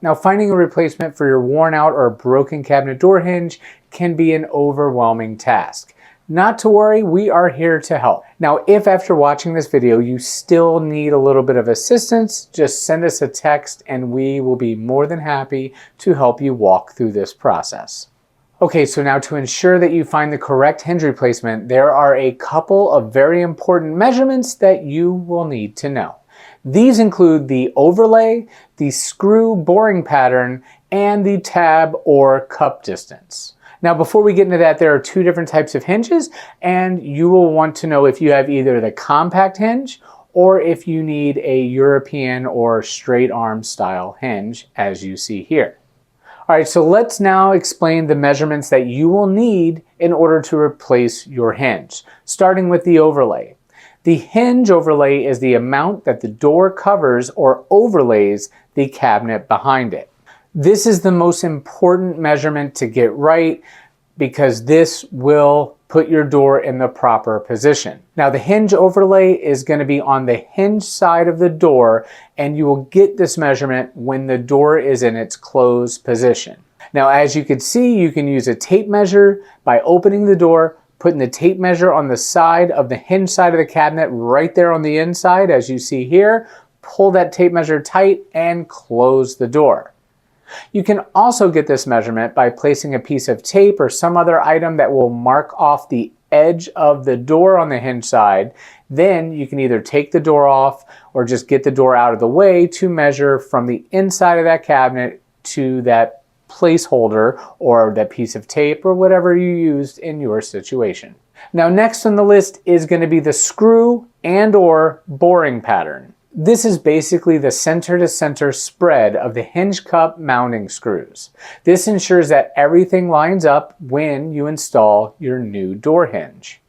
Now, finding a replacement for your worn out or broken cabinet door hinge can be an overwhelming task. Not to worry, we are here to help. Now, if after watching this video you still need a little bit of assistance, just send us a text and we will be more than happy to help you walk through this process. Okay, so now to ensure that you find the correct hinge replacement, there are a couple of very important measurements that you will need to know. These include the overlay, the screw boring pattern, and the tab or cup distance. Now, before we get into that, there are two different types of hinges, and you will want to know if you have either the compact hinge or if you need a European or straight arm style hinge, as you see here. All right, so let's now explain the measurements that you will need in order to replace your hinge, starting with the overlay. The hinge overlay is the amount that the door covers or overlays the cabinet behind it. This is the most important measurement to get right because this will put your door in the proper position. Now, the hinge overlay is going to be on the hinge side of the door, and you will get this measurement when the door is in its closed position. Now, as you can see, you can use a tape measure by opening the door, putting the tape measure on the side of the hinge side of the cabinet right there on the inside, as you see here. Pull that tape measure tight and close the door. You can also get this measurement by placing a piece of tape or some other item that will mark off the edge of the door on the hinge side. Then you can either take the door off or just get the door out of the way to measure from the inside of that cabinet to that placeholder or that piece of tape or whatever you used in your situation. Now, next on the list is going to be the screw and or boring pattern. This is basically the center-to-center spread of the hinge cup mounting screws. This ensures that everything lines up when you install your new door hinge.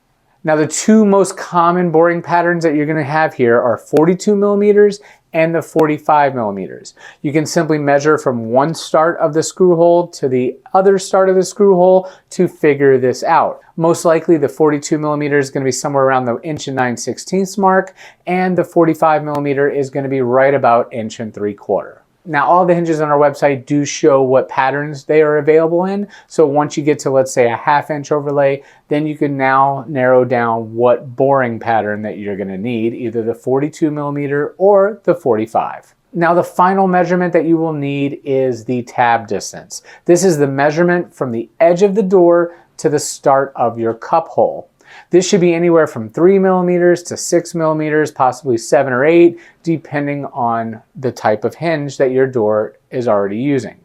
Now, the two most common boring patterns that you're going to have here are 42 millimeters and the 45 millimeters. You can simply measure from one start of the screw hole to the other start of the screw hole to figure this out. Most likely the 42 millimeter is going to be somewhere around the 1 9/16 mark, and the 45 millimeter is going to be right about 1 3/4. Now, all the hinges on our website do show what patterns they are available in. So once you get to, let's say, a 1/2 inch overlay, then you can now narrow down what boring pattern that you're going to need, either the 42 millimeter or the 45. Now, the final measurement that you will need is the tab distance. This is the measurement from the edge of the door to the start of your cup hole. This should be anywhere from 3 millimeters to 6 millimeters, possibly 7 or 8, depending on the type of hinge that your door is already using.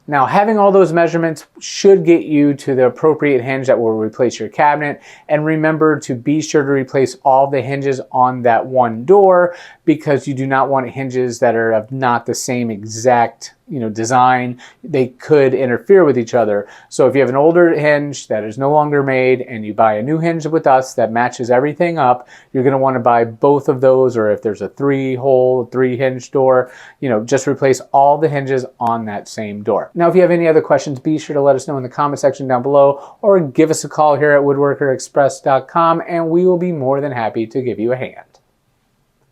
Now, having all those measurements should get you to the appropriate hinge that will replace your cabinet. And remember to be sure to replace all the hinges on that one door, because you do not want hinges that are of not the same exact design. They could interfere with each other. So if you have an older hinge that is no longer made and you buy a new hinge with us that matches everything up, you're going to want to buy both of those. Or if there's a 3 hinge door, just replace all the hinges on that same door. Now, if you have any other questions, be sure to let us know in the comment section down below, or give us a call here at Woodworker Express.com, and we will be more than happy to give you a hand.